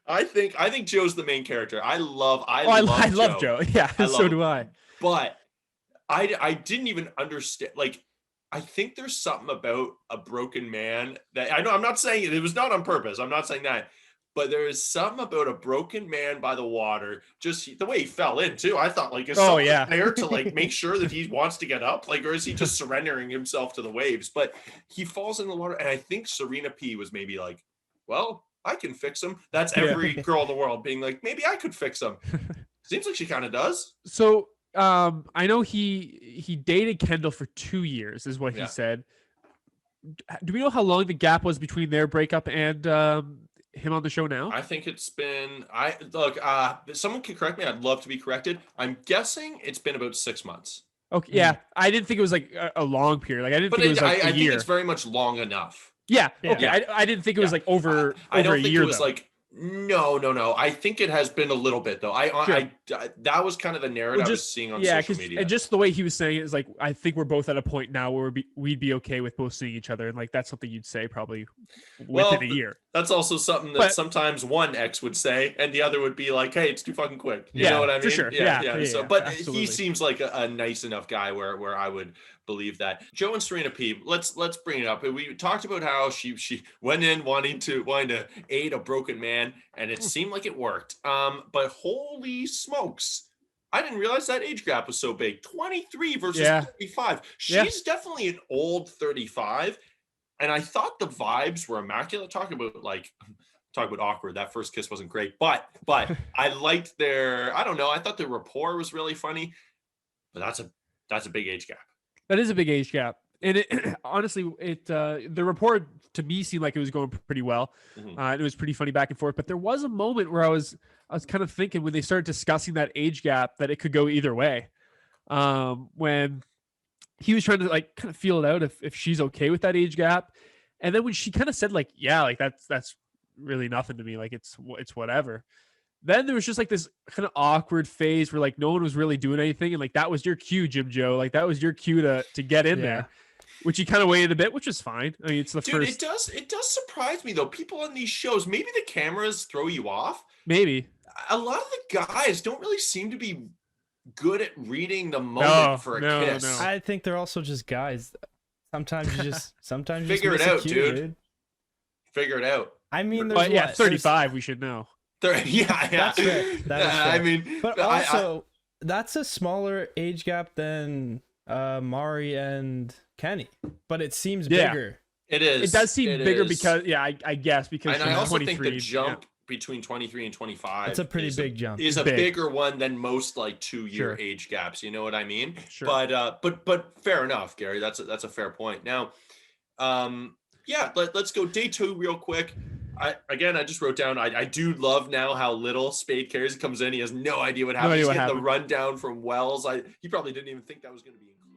I think Joe's the main character. I love Joe. Yeah, so do I. But I didn't even understand. Like, I think there's something about a broken man that I know. I'm not saying it was not on purpose. I'm not saying that. But there is something about a broken man by the water, just the way he fell in too. I thought, like, is someone there to like make sure that he wants to get up, like, or is he just surrendering himself to the waves? But he falls in the water, and I think Serena P was maybe like, well, I can fix him. That's every girl in the world being like, maybe I could fix him. Seems like she kind of does. So I know he dated Kendall for 2 years, is what he said. Do we know how long the gap was between their breakup and him on the show now? I think it's been. Someone can correct me. I'd love to be corrected. I'm guessing it's been about 6 months. Okay, yeah. I didn't think it was like a long period. Like I didn't think it was like a year. I think it's very much long enough. Yeah. Okay. Yeah. I didn't think it was like over. I don't over a think year, it was though. like. No. I think it has been a little bit though. I that was kind of the narrative I was seeing on social media. And just the way he was saying it is like, I think we're both at a point now where we'd be okay with both seeing each other, and like that's something you'd say probably within a year. That's also something that sometimes one ex would say, and the other would be like, "Hey, it's too fucking quick." You know what I mean? For sure. Yeah. So, but absolutely. He seems like a nice enough guy where I would believe that. Joe and Serena P, let's bring it up. We talked about how she went in wanting to aid a broken man, and it seemed like it worked. But holy smokes, I didn't realize that age gap was so big. 23 versus 35. She's definitely an old 35, and I thought the vibes were immaculate. Talk about awkward. That first kiss wasn't great, but I liked their. I don't know. I thought their rapport was really funny, but that's a big age gap. That is a big age gap. And it honestly, the report to me seemed like it was going pretty well. It was pretty funny back and forth. But there was a moment where I was kind of thinking when they started discussing that age gap that it could go either way. When he was trying to like kind of feel it out if she's okay with that age gap, and then when she kind of said like, yeah, like that's really nothing to me, like it's whatever. Then there was just like this kind of awkward phase where like no one was really doing anything, and like that was your cue, Jim Joe. Like that was your cue to get in there, which he kind of waited a bit, which is fine. I mean, it's the first. It does surprise me though. People on these shows, maybe the cameras throw you off. Maybe a lot of the guys don't really seem to be good at reading the moment for a kiss. No. I think they're also just guys. Sometimes you just figure it out, dude. Figure it out. I mean, there's 35. We should know. That's fair. I mean, but also that's a smaller age gap than Mari and Kenny, but it seems bigger. It is. It does seem bigger because I guess because and I also think the jump between 23 and 25 it's a pretty big jump. Is a bigger one than most like 2-year age gaps. You know what I mean? Sure. But fair enough, Gary. That's a fair point. Now, let's go day 2 real quick. I just wrote down, I do love now how little Spade cares. He comes in, he has no idea what happens. He's getting the rundown from Wells. He probably didn't even think that was going to be included.